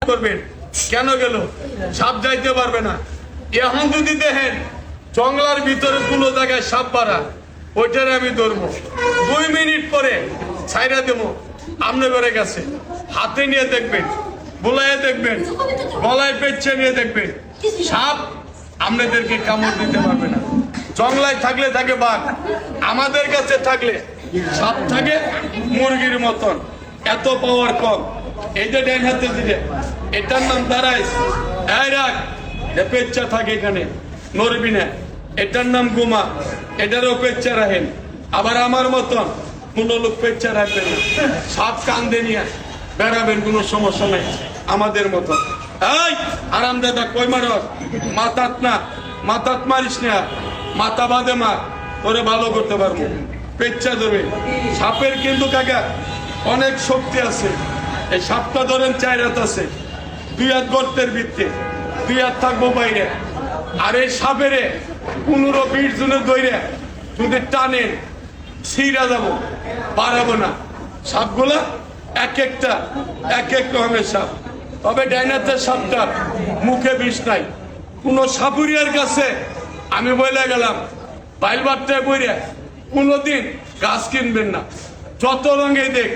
করবেন কেন গেল সাপ যাইতে পারবে না। এখন যদি দেখেন জঙ্গলার ভিতরে কোনো জায়গায় সাপ বাড়া ওইটারে আমি ধরবো 2 মিনিট পরে ছাইরা দেবো আমনে করে গেছে হাতে নিয়ে দেখবেন বোলায় দেখবেন গলায় পেঁচে নিয়ে দেখবেন সাপ আপনাদেরকে কামড় দিতে পারবে না। জঙ্গলায় থাকলে থাকে বাঘ, আমাদের কাছে থাকলে সাপ থাকে মুরগির মতন, এত পাওয়ার কম। এই যে ডাইন হাতে দিলে এটার নাম দাঁড়াইস রাখ পেচ্চা থাকে এখানে নড়বি না, এটার নাম গুমা, এটারও পেচ্চা রাখেন। আবার আমার মতন কোনো লোক পেচ্চা রাখবেন না, সাপ কান্দে নিয়ে বেড়াবেন, কোনো সমস্যা নাই আমাদের মতন। এই আরামদাদা কই মার মাথাত মারিস না, মাথা বাঁধে মার, তোরে ভালো করতে পারবো। পেচ্চা ধরবে সাপের কিন্তু কাকা অনেক শক্তি আছে। এই সাপটা ধরেন 4 হাত আছে, 2 হাত গর্তের ভিত্তি, 2 হাত থাকবো বাইরে। আর এই সাপেরে 15-20 জনের দইরে যদি টানেন ছিঁড়া যাবো, পারাবো না। সাপগুলা এক একটা রকমের সাপ। তবে ডাইনাতের সাপটার মুখে বিষ নাই। কোন সাপুরিয়ার কাছে আমি বলে গেলাম বাইলবারটায় বইরে কোনোদিন গাছ কিনবেন না, যত রঙে দেখ।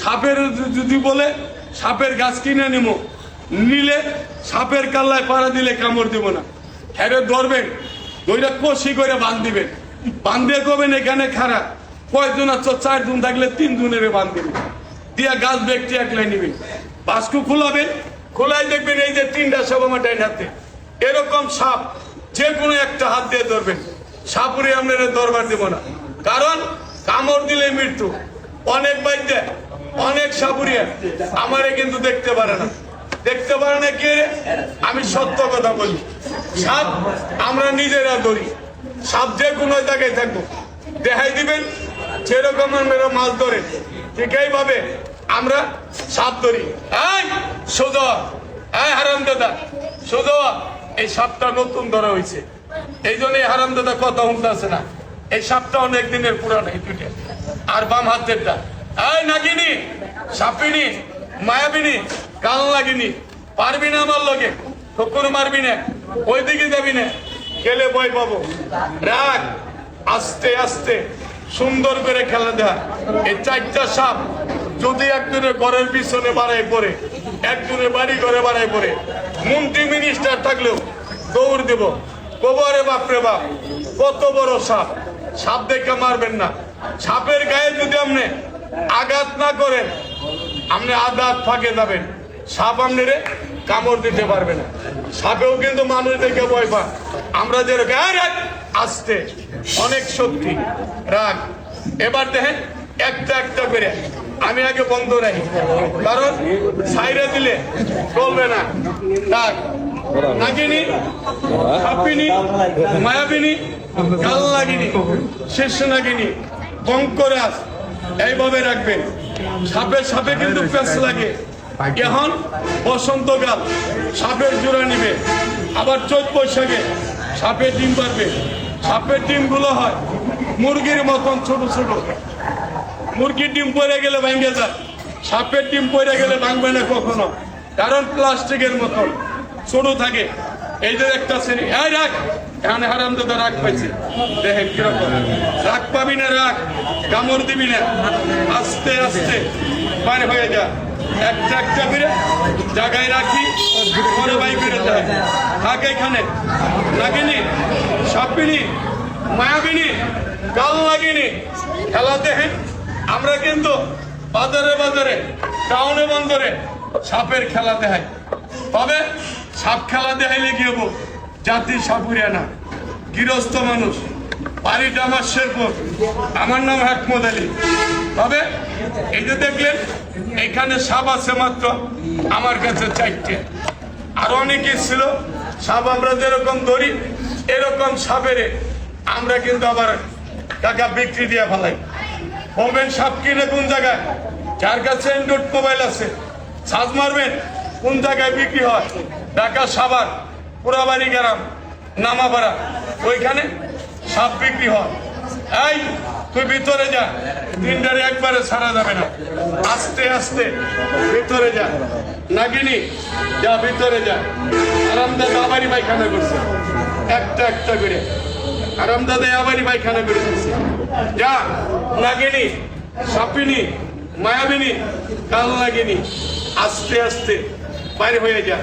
সাপের যদি বলে সাপের গাছ কিনে নিলে সাপের কাল্লায় পাড়া দিলে কামড় দেব না। হ্যাঁ ধরবেন, দইটা কষি করে বাঁধ দিবেন, বাঁধিয়ে করবেন এখানে খারাপ কয়জন আছো, 4 জন থাকলে 3 জনের বাঁধ দিবেন, দিয়া গাছ ব্যক্তি একলাই নিবেন, বাস্কু খোলাবেন, খোলাই দেখবেন এই যে 3টা সাপ আমার ডাইন হাতে। এরকম সাপ যে কোনো একটা হাত দিয়ে ধরবেন, সাপুরে আপনারা দরবার দেব না, কারণ কামড় দিলে মৃত্যু। অনেক বাইদে অনেক সাপুরিয়া আমারে কিন্তু দেখতে পারে না কে রে? আমি সত্য কথা বলি, সাপ আমরা নিজেরা ধরি। সাপ যে কোনো জায়গায় থাকবো দেখাই দিবেন, যেরকম আমরা মাছ ধরে ঠিক এইভাবে আমরা সাপ ধরি। এই সোজা, এই হারামদাদা সোজা, এই সাপটা নতুন ধরা হয়েছে, এই জন্য হারামদাদা কথা শুনতে আছে না। এই সাপটা অনেক দিনের পুরানো, এই 2টা। আর বাম হাতেরটা এই নাগিনি, সাপিনি, মায়াবিনী, কাল লাগিনি, পারবি না আমার লগে, ঠকুর মারবি না, ওইদিকে যাবি না, গেলে ভয় পাবো। রাখ, আস্তে আস্তে সুন্দর করে খেলা দেয়া। এই 4টা সাপ যদি একজনের ঘরের পিছনে বাড়াই পড়ে, একজনের বাড়ি ঘরে বাড়াই পড়ে, মন্ত্রী মিনিস্টার থাকলেও দৌড় দেব, কবরে বাপরে বাপ কত বড় সাপ। সাপ দেখে মারবেন না। সাপের গায়ে যদি আপনি আঘাত না করেন, আপনি আঘাত ফাঁকে যাবেন, সাপ আপনারে কামড় দিতে পারবে না। সাপেও কিন্তু মানুষ দেখে ভয় পায়। আমরা যেরকম আসতে অনেক শক্তি রাখ। এবার দেখেন একটা করে আমি আগে বন্ধ রাখি, কারণ সাইরে দিলে চলবে না। রাখ, নাগিনী, সাপিনী, মায়াবিনী, কাল লাগিনী, শীর্ষ নাগিনী, বঙ্করাজ, এইভাবে রাখবেন। সাপে কিন্তু পেঁচ লাগে। এখন বসন্তকাল সাপের জোড়া নিবে, আবার চৈত বৈশাখে সাপের ডিম পারবে। সাপের ডিমগুলো হয় মুরগির মতন ছোট ছোট। মুরগির ডিম পড়ে গেলে ভাঙে যায়, সাপের ডিম পড়ে গেলে ভাঙবে না কখনো, কারণ প্লাস্টিকের মতন ছোট থাকে। এই যে একটা শ্রেণী, এই রাখ, এখানে হারামদাদা রাখ পাইছে, দেখেন কিরকম রাখ পাবি না, রাখ কামড় দিবি না, আস্তে আস্তে পার হয়ে যা। একটা করে জায়গায় রাখি, পরে বাই করে যায় থাক। এখানে নাগিনী, সাপিনী, মায়াবিনী, কাল লাগিনী খেলা দেখেন। আমরা কিন্তু বাজারে টাউনে বন্দরে সাপের খেলা দেখাই। তবে সাপ খেলা দেখাইলে কি হবো, জাতি সাপুরিয়া না, গৃহস্থ মানুষ, বাড়িটা আমার শেরপুর, আমার নাম হাকমত আলী। তবে এই যে দেখলেন এখানে সাপ আছে মাত্র আমার কাছে 4টে, আরো অনেকে ছিল সাপ। আমরা যেরকম ধরি এরকম সাপেরে আমরা কিন্তু আবার টাকা বিক্রি দিয়ে ফেলাই। বলবেন সাপ কিনে কোন জায়গায়, যার কাছে অ্যান্ড্রয়েড মোবাইল আছে সার্চ মারবেন কোন জায়গায় বিক্রি হয়। ঢাকা সাভার, পুরাবাড়ি গ্রাম, নামাপাড়া, ওইখানে সাপ বিক্রি হয়। এই তুই ভিতরে যা, 3টারে একবারে ছাড়া যাবে না, আস্তে আস্তে ভিতরে যা। নাগিনী যা ভিতরে যা। আরামদাদা আবারই পায়খানা করছে, একটা একটা করে আরামদাদা আবারই পায়খানা করে দিচ্ছে। যা নাগিনী, সাপিনী, মায়াবিনী, কাল নাগিনী, আস্তে আস্তে বাইরে হয়ে যা।